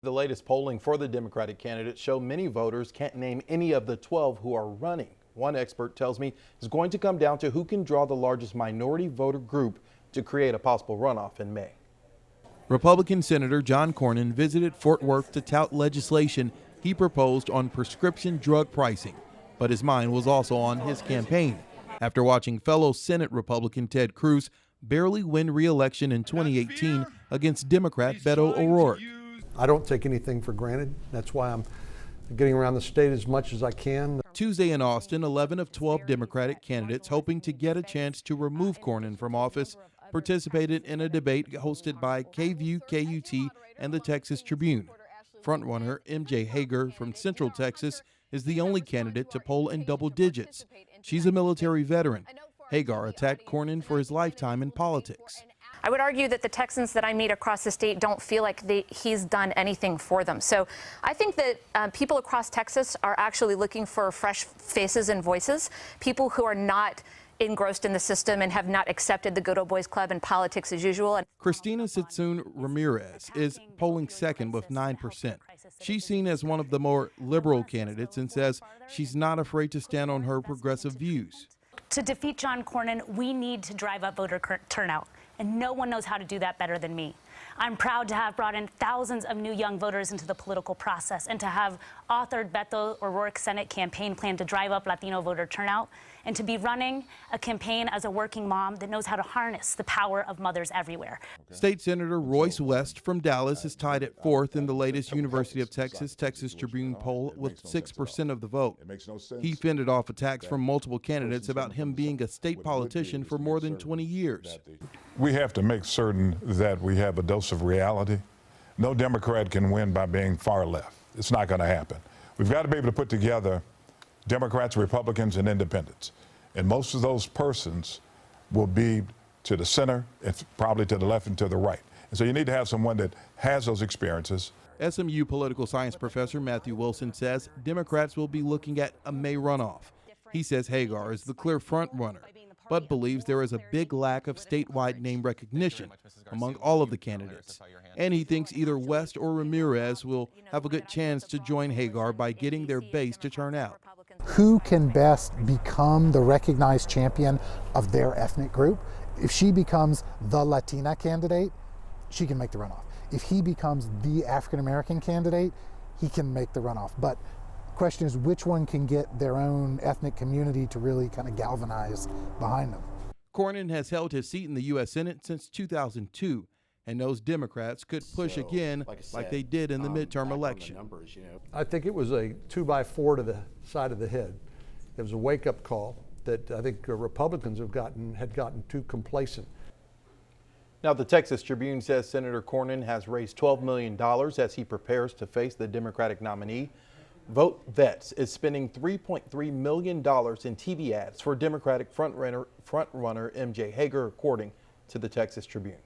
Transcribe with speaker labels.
Speaker 1: The latest polling for the Democratic candidates show many voters can't name any of the 12 who are running. One expert tells me it's going to come down to who can draw the largest minority voter group to create a possible runoff in May. Republican Senator John Cornyn visited Fort Worth to tout legislation he proposed on prescription drug pricing, but his mind was also on his campaign after watching fellow Senate Republican Ted Cruz barely win re-election in 2018 against Democrat Beto O'Rourke.
Speaker 2: I don't take anything for granted. That's why I'm getting around the state as much as I can.
Speaker 1: Tuesday in Austin, 11 of 12 Democratic candidates hoping to get a chance to remove Cornyn from office participated in a debate hosted by KVUE, KUT, and the Texas Tribune. Frontrunner MJ Hager from Central Texas is the only candidate to poll in double digits. She's a military veteran. Hagar attacked Cornyn for his lifetime in politics.
Speaker 3: I would argue that the Texans that I meet across the state don't feel like he's done anything for them. So I think that people across Texas are actually looking for fresh faces and voices, people who are not engrossed in the system and have not accepted the good old boys club and politics as usual.
Speaker 1: Christina Sitsoon Ramirez is polling second with 9%. She's seen as one of the more liberal candidates and says she's not afraid to stand on her progressive views.
Speaker 4: To defeat John Cornyn, we need to drive up voter turnout, and no one knows how to do that better than me. I'm proud to have brought in thousands of new young voters into the political process and to have authored Beto O'Rourke's Senate campaign plan to drive up Latino voter turnout and to be running a campaign as a working mom that knows how to harness the power of mothers everywhere.
Speaker 1: State Senator Royce West from Dallas is tied at fourth in the latest University of Texas Tribune poll with 6% of the vote. He fended off attacks from multiple candidates about him being a state politician for more than 20 years.
Speaker 5: We have to make certain that we have a dose of reality. No Democrat can win by being far left. It's not going to happen. We've got to be able to put together Democrats, Republicans, and independents. And most of those persons will be to the center, and probably to the left and to the right. And so you need to have someone that has those experiences.
Speaker 1: SMU political science professor Matthew Wilson says Democrats will be looking at a May runoff. He says Hagar is the clear front runner, but believes there is a big lack of statewide name recognition among all of the candidates. And he thinks either West or Ramirez will have a good chance to join Hagar by getting their base to turn out.
Speaker 6: Who can best become the recognized champion of their ethnic group? If she becomes the Latina candidate, she can make the runoff. If he becomes the African-American candidate, he can make the runoff. But the question is, which one can get their own ethnic community to really kind of galvanize behind them?
Speaker 1: Cornyn has held his seat in the U.S. Senate since 2002 and knows Democrats could push again like they did in the midterm election.
Speaker 2: I think it was a 2x4 to the side of the head. It was a wake-up call that I think Republicans had gotten too complacent.
Speaker 1: Now, the Texas Tribune says Senator Cornyn has raised $12 million as he prepares to face the Democratic nominee. Vote Vets is spending $3.3 million in TV ads for Democratic frontrunner MJ Hager, according to the Texas Tribune.